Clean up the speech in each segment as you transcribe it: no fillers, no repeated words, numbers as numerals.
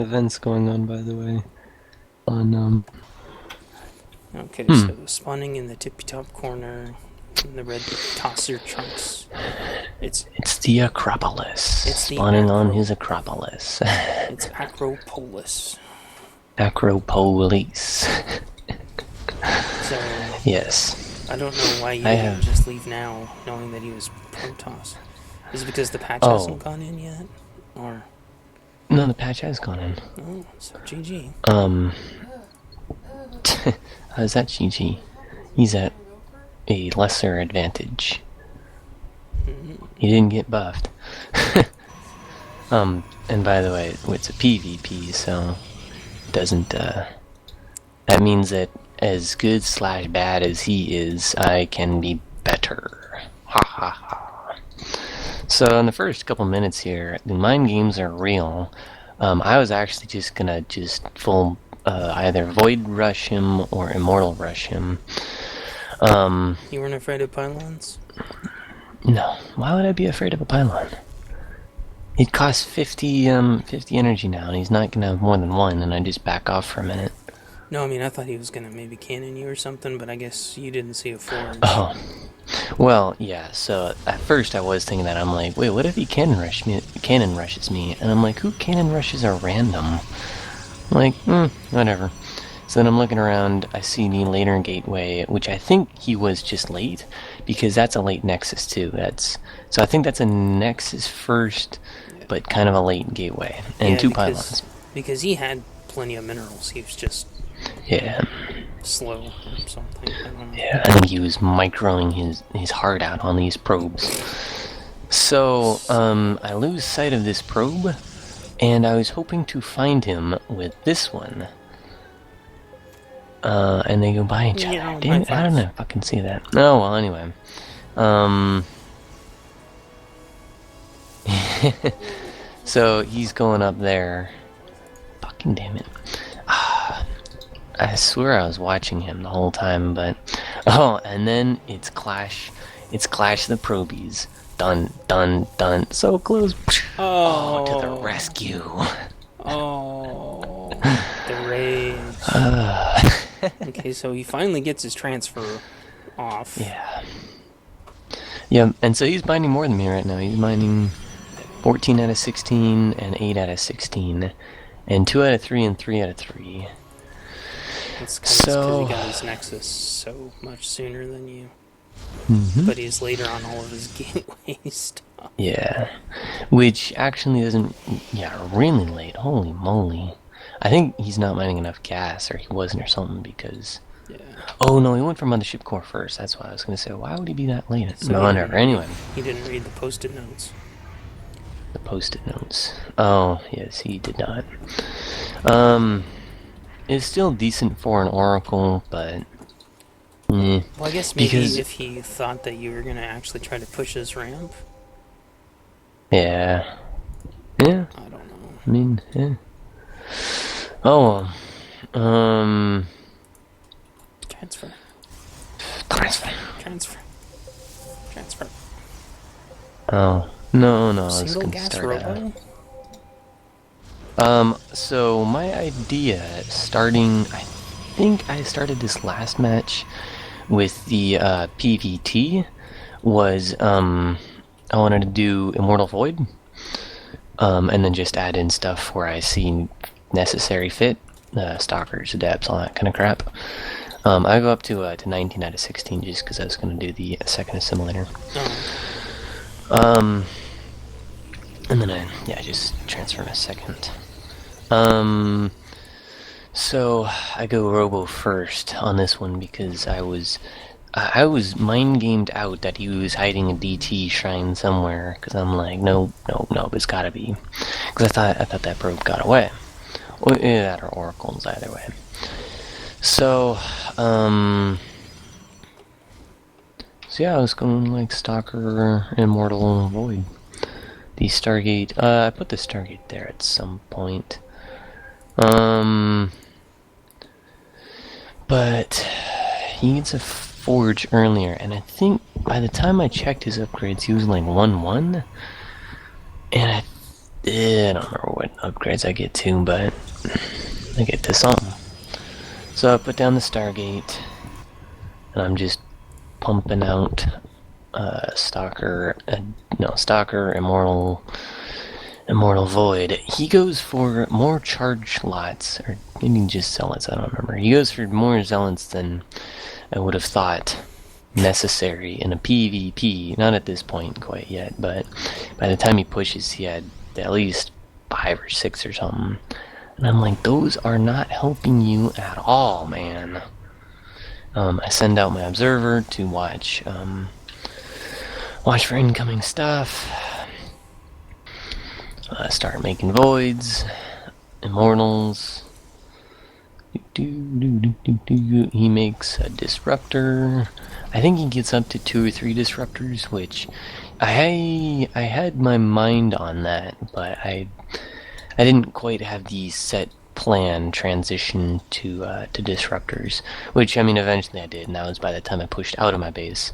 events going on, by the way. On Okay, so spawning in the tippy top corner in the red tosser trunks. it's the Acropolis. It's the Spawning on his Acropolis. It's Acropolis. Acropolis. So Yes. I don't know why you didn't just leave now, knowing that he was Protoss. Is it because the patch hasn't gone in yet, or? No, the patch has gone in. Oh, so GG. How's that GG? He's at a lesser advantage. He didn't get buffed. And by the way, it's a PvP, so it doesn't, that means that as good / bad as he is, I can be better. Ha ha ha. So in the first couple minutes here, the mind games are real. I was actually just gonna full either Void Rush him or Immortal Rush him. You weren't afraid of pylons? No. Why would I be afraid of a pylon? It costs 50 energy now, and he's not gonna have more than one, and I just back off for a minute. No, I mean, I thought he was gonna maybe cannon you or something, but I guess you didn't see a forge. Oh. Well, yeah, so at first I was thinking that. I'm like, wait, what if he cannon rushes me? And I'm like, who cannon rushes are random? I'm like, whatever. So then I'm looking around, I see the later gateway, which I think he was just late, because that's a late Nexus too. So I think that's a Nexus first, but kind of a late gateway. And two pylons. Because he had plenty of minerals, he was just slow or something. I don't know. Yeah, I think he was microing his heart out on these probes. So, I lose sight of this probe, and I was hoping to find him with this one. And they go by each other. Yeah, Damn it, I don't know if I can see that. Oh, well, anyway. So, he's going up there. Fucking damn it. I swear I was watching him the whole time, but... Oh, and then it's Clash the Probies. Dun, dun, dun. So close. Oh, to the rescue. Oh, the rage. Okay, so he finally gets his transfer off. Yeah. Yeah, and so he's mining more than me right now. He's mining 14 out of 16 and 8 out of 16. And 2 out of 3 and 3 out of 3. It's because he got his Nexus so much sooner than you. But he's later on all of his gateway stuff. Yeah. Which actually isn't... Yeah, really late. Holy moly. I think he's not mining enough gas, or he wasn't or something, because... Yeah. Oh, no, he went for Mothership Core first. That's why I was going to say, why would he be that late? So no, never. Anyway. He didn't read the post-it notes. The post-it notes. Oh, yes, he did not. It's still decent for an Oracle, but... Well, I guess maybe if he thought that you were going to actually try to push his ramp. Yeah. Yeah. I don't know. I mean, yeah. Oh, well. Transfer. Oh. No, I was Single gonna gas start robo? So my idea, I think I started this last match with the PVT, was I wanted to do Immortal Void, and then just add in stuff where I see necessary fit, stalkers, adepts, all that kind of crap. I go up to 19 out of 16 just because I was going to do the second assimilator. And then I just transfer my second. So I go Robo first on this one because I was mind gamed out that he was hiding a DT shrine somewhere, because I'm like, no, it's gotta be, because I thought that probe got away, or that or oracles, either way. So yeah, I was going like Stalker, Immortal, Void. The Stargate, I put the Stargate there at some point. But he gets a Forge earlier, and I think by the time I checked his upgrades, he was like 1-1. And I don't remember what upgrades I get to, but I get to something. So I put down the Stargate, and I'm just pumping out Stalker, Immortal Void. He goes for more charge lots, or maybe just zealots, I don't remember. He goes for more zealots than I would have thought necessary in a PvP. Not at this point quite yet, but by the time he pushes, he had at least 5 or 6 or something. And I'm like, those are not helping you at all, man. I send out my observer to watch for incoming stuff. Start making voids, immortals. He makes a disruptor. I think he gets up to 2 or 3 disruptors, which I had my mind on that, but I didn't quite have the set plan transition to disruptors, which I mean eventually I did, and that was by the time I pushed out of my base.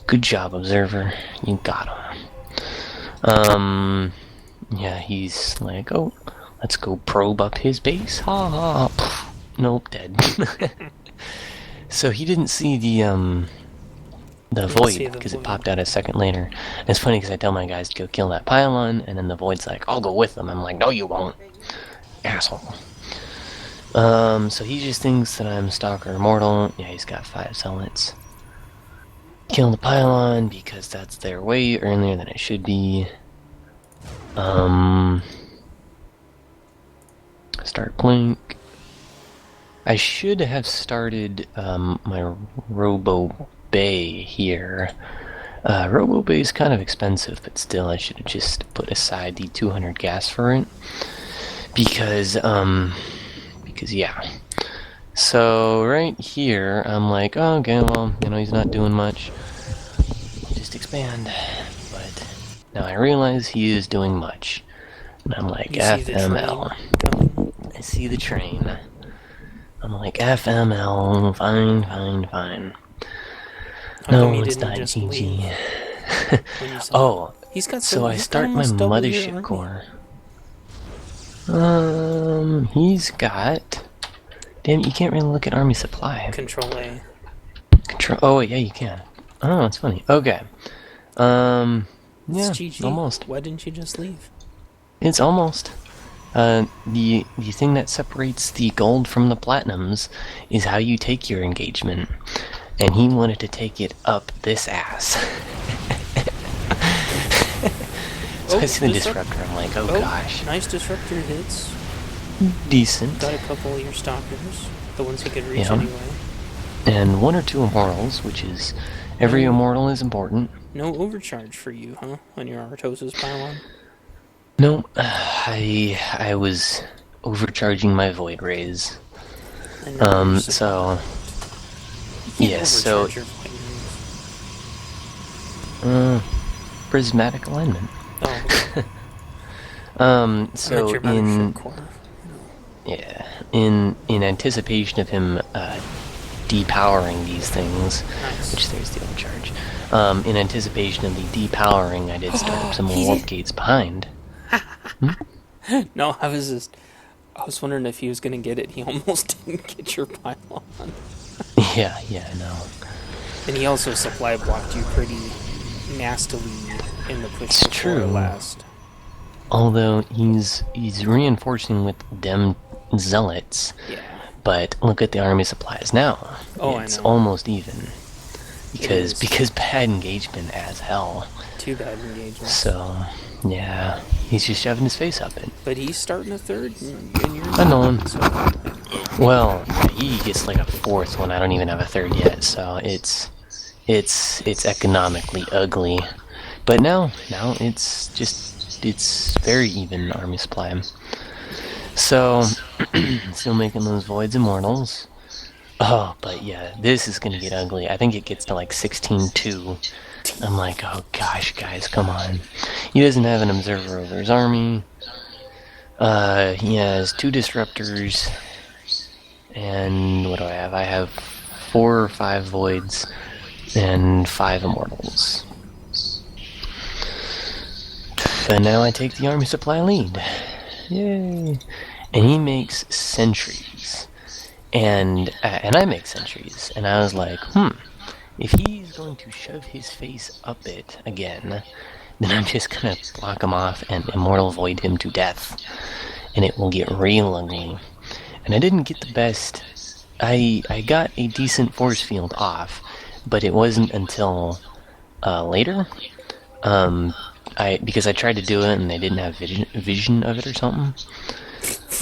Good job, observer. You got him. Yeah, he's like, oh, let's go probe up his base. Ha ha. Nope, dead. So he didn't see the void because it popped out a second later. And it's funny because I tell my guys to go kill that pylon, and then the void's like, I'll go with them. I'm like, no, you won't, asshole. So he just thinks that I'm Stalker Immortal. Yeah, he's got 5 zealots. Kill the pylon because that's there way earlier than it should be. Start blink. I should have started my Robo Bay here. Robo Bay is kind of expensive, but still I should have just put aside the 200 gas for it. Because yeah. So right here, I'm like, oh, okay, well, you know, he's not doing much. Just expand. But now I realize he is doing much. And I'm like, FML. I see the train. I'm like, FML, fine. No, it's not GG. Oh, he's got so I start my mothership core. He's got... Damn, you can't really look at army supply. Control A. Oh, yeah, you can. Oh, that's funny. Okay. Yeah, it's GG. almost. Why didn't you just leave? It's almost. The thing that separates the gold from the platinums is how you take your engagement. And he wanted to take it up this ass. So I see the disruptor, I'm like, oh gosh. Nice disruptor hits. Decent. Got a couple of your stalkers, the ones he could reach anyway. And 1 or 2 immortals, which is... Every immortal is important. No overcharge for you, huh? On your Artosis pylon? No, I was overcharging my Void Rays. So... Yes, so... Prismatic alignment. Oh, okay. So in anticipation of him depowering these things, which there's the overcharge. In anticipation of the depowering, I did start up some more warp gates behind. No, I was wondering if he was gonna get it. He almost didn't get your pylon. Yeah, no. And he also supply blocked you pretty nastily in the push. It's true. Last. Although he's reinforcing with dem zealots. Yeah. But look at the army supplies now. Oh, it's I know. Almost even. Because bad engagement as hell. Too bad engagement. So yeah, he's just shoving his face up it. But he's starting a third, and you're I know him. So. Well, he gets like a 4th one. I don't even have a 3rd yet, so it's economically ugly. But now it's very even army supply. So still making those voids immortals. Oh, but yeah, this is gonna get ugly. I think it gets to like 16-2. I'm like, oh gosh, guys, come on. He doesn't have an observer over his army. He has 2 disruptors. And what do I have? I have 4 or 5 voids and 5 immortals. But now I take the army supply lead. Yay! And he makes sentries. And I make sentries. And I was like, if he's going to shove his face up it again, then I'm just gonna block him off and Immortal Void him to death. And it will get real ugly. And I didn't get the best. I got a decent force field off, but it wasn't until later. Because I tried to do it and they didn't have vision of it or something.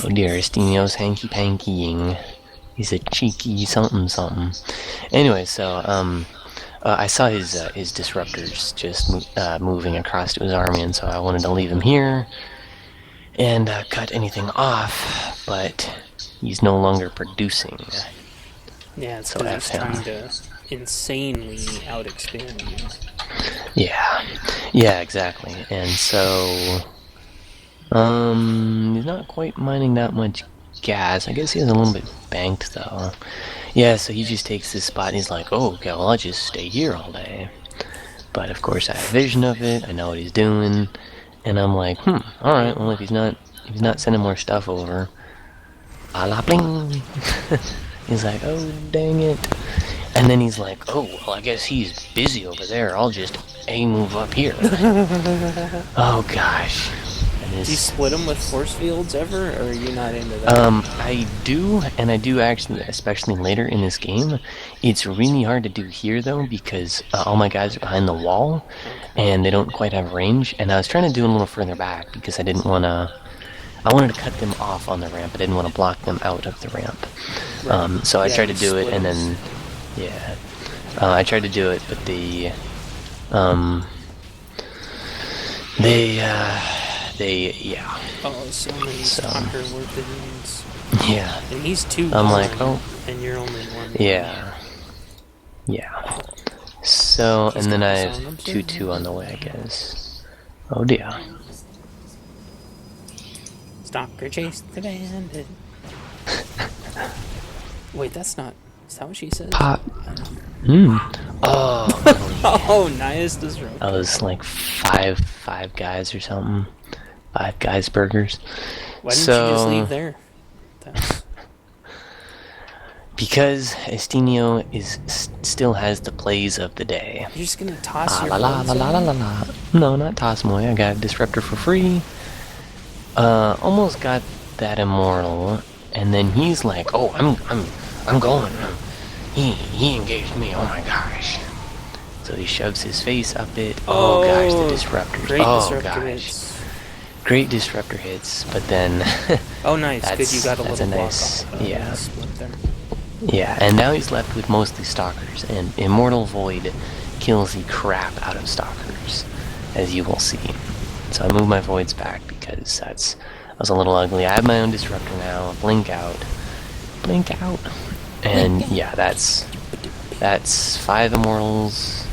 Oh dear, Estinio's hanky-pankying. He's a cheeky something. Anyway, so I saw his disruptors just moving across to his army, and so I wanted to leave him here and cut anything off, but he's no longer producing. Yeah, it's because he's trying to insanely out-expand you. Yeah, exactly. And so, he's not quite mining that much gas. I guess he has a little bit banked, though. Yeah, so he just takes this spot and he's like, oh, okay, well, I'll just stay here all day. But, of course, I have vision of it, I know what he's doing, and I'm like, alright, well, if he's not sending more stuff over, a la bling! He's like, oh, dang it. And then he's like, oh, well, I guess he's busy over there. I'll just move up here. Oh, gosh. Do you split them with force fields ever, or are you not into that? I do, and I do actually, especially later in this game. It's really hard to do here, though, because all my guys are behind the wall, and they don't quite have range. And I was trying to do it a little further back, because I didn't want to... I wanted to cut them off on the ramp. I didn't want to block them out of the ramp. Right. So I tried to do it, and then... Yeah. I tried to do it, but they, yeah. Oh, so many soccer weapons. Yeah. And he's 2-1. I'm like, oh. And you're only 1. Yeah. Yeah. So, and then I have 2-2 on the way, I guess. Oh dear. Stalker chase the bandit. Wait, that's not... Is that what she says? Pop. Oh. Oh, nice disruptor. I was like five guys or something. 5 guys burgers. Why didn't you just leave there? Because Estinio still has the plays of the day. You're just gonna toss your No, not toss Moy. I got a disruptor for free. Almost got that immortal, and then he's like, "Oh, I'm going." He engaged me. Oh my gosh! So he shoves his face up it. Oh gosh, the disruptors. Great disruptor hits. Great disruptor hits, but then. Oh, nice. Good, you got a little nice, block off, yeah. Split there. Yeah, and now he's left with mostly stalkers, and Immortal Void kills the crap out of stalkers, as you will see. So I move my voids back because that was a little ugly. I have my own disruptor now. Blink out, and yeah, that's 5 immortals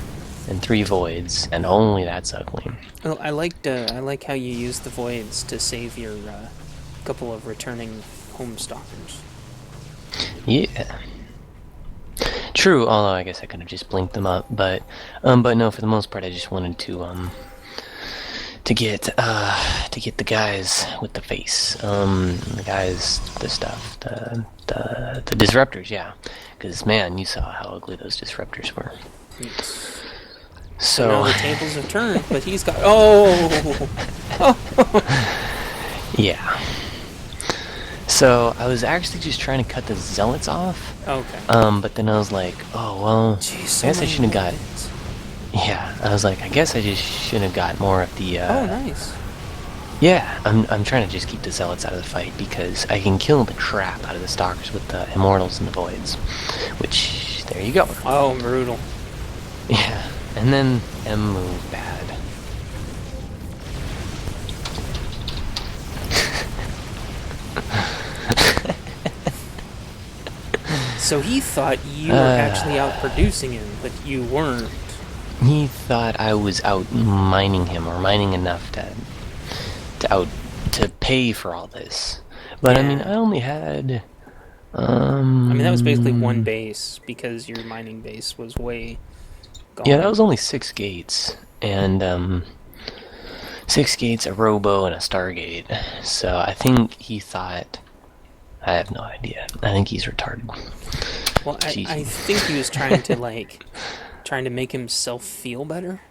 and 3 voids, and only that's ugly. Well, I like how you use the voids to save your couple of returning home stalkers. Yeah. True, although I guess I could have just blinked them up, but no, for the most part I just wanted to get the guys with the face. The guys, the stuff, the disruptors, yeah. Because man, you saw how ugly those disruptors were. Yes. So now the tables have turned, but he's got yeah. So I was actually just trying to cut the zealots off. Okay. But then I was like, oh well, Jeez, I guess I should have got. Yeah, I was like, I guess I just should have got more of the. Oh, nice. Yeah, I'm trying to just keep the zealots out of the fight because I can kill the crap out of the stalkers with the immortals and the voids. Which there you go. Oh, brutal. Yeah, and then M move bad. So he thought you were actually outproducing him, but you weren't. He thought I was out mining him, or mining enough to pay for all this. But yeah. I mean, I only had. I mean, that was basically one base because your mining base was way gone. Yeah, that was only 6 gates, and 6 gates, a robo, and a Stargate. So I think he thought... I have no idea. I think he's retarded. Well, I think he was trying to, like, trying to make himself feel better.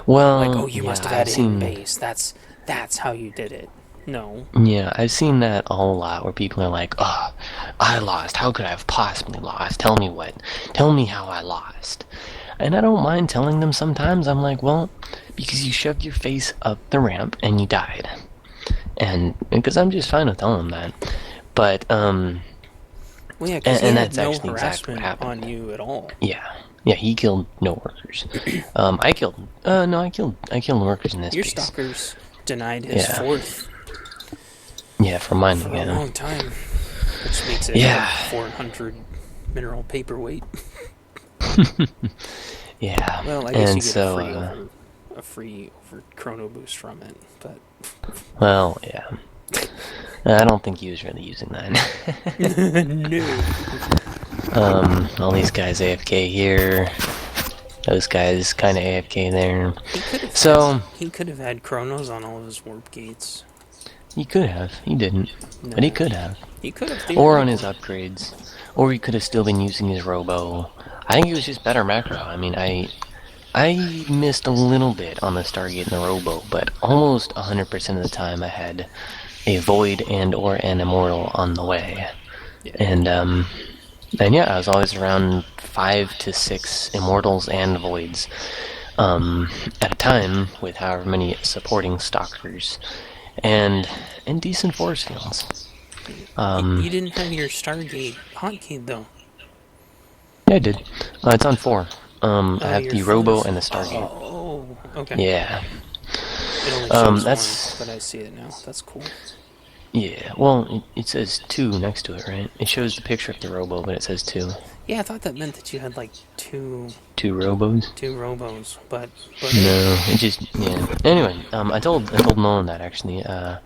Well, like, oh, you yeah, must have had it in base. That's how you did it. No. Yeah, I've seen that a whole lot where people are like, oh, I lost. How could I have possibly lost? Tell me what. Tell me how I lost. And I don't mind telling them sometimes. I'm like, well, because you shoved your face up the ramp and you died. And because I'm just fine with telling them that. But, well, yeah, because he and had that's no actually exactly what harassment happened. on you at all. Yeah. Yeah, he killed no workers. I killed workers in this Your base. stalkers denied his fourth. Yeah, for mine, for a long time, which makes it 400 mineral paperweight. Yeah. Well, I guess you get a free over chrono boost from it, but. Well, yeah. I don't think he was really using that. No. All these guys AFK here. Those guys kind of AFK there. He could have had chronos on all of his warp gates. He could have. He didn't. No. But he could have. He could have. Or on his upgrades. Or he could have still been using his robo. I think it was just better macro. I mean, I missed a little bit on the Stargate and the robo, but almost 100% of the time I had a void and or an immortal on the way. Yeah. And yeah, I was always around 5 to 6 immortals and voids at a time, with however many supporting stalkers and decent force fields. You didn't have your Stargate hotkey though. Yeah, I did. It's on 4. I have the robo and the Stargate. Oh, okay. Yeah. It only shows 1, but I see it now. That's cool. Yeah, well, it says 2 next to it, right? It shows the picture of the robo, but it says 2. Yeah, I thought that meant that you had like 2 robos? 2 robos, but no, it just, yeah. Anyway, I told Nolan that, actually. I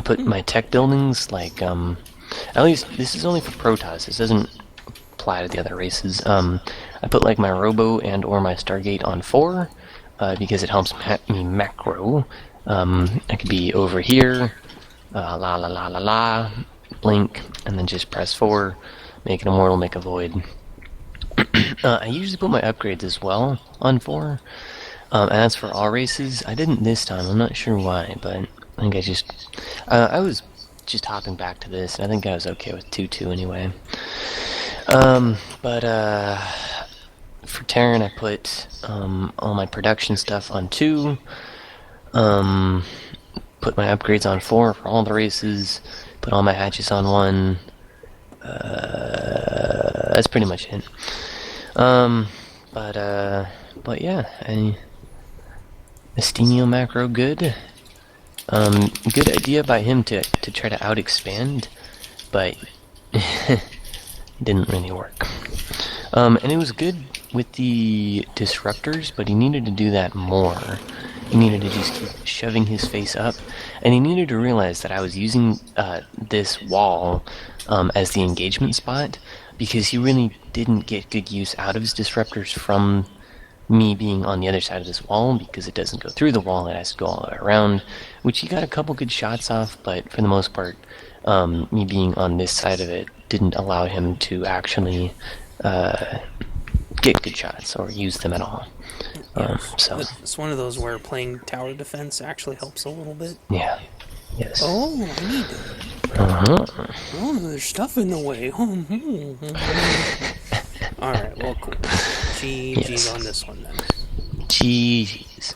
put my tech buildings, like, at least, this is only for Protoss. This doesn't apply to the other races. I put, like, my robo and or my Stargate on 4, because it helps me macro. I could be over here, blink, and then just press 4, make an immortal, make a void. I usually put my upgrades as well on 4, and that's for all races. I didn't this time, I'm not sure why, but I think I was just hopping back to this, and I think I was okay with 2-2 anyway. But for Terran, I put all my production stuff on 2, put my upgrades on 4 for all the races, put all my hatches on 1. That's pretty much it. But yeah, Estinio macro good. Good idea by him to try to out-expand, but didn't really work. And it was good with the disruptors, but he needed to do that more. He needed to just keep shoving his face up, and he needed to realize that I was using this wall as the engagement spot, because he really didn't get good use out of his disruptors from me being on the other side of this wall, because it doesn't go through the wall, it has to go all the way around, which he got a couple good shots off, but for the most part, me being on this side of it didn't allow him to actually get good shots or use them at all. So it's one of those where playing tower defense actually helps a little bit. Yeah. Yes. Oh, I need it. Oh, there's stuff in the way. Alright, well, cool. GG's on this one then. GG's.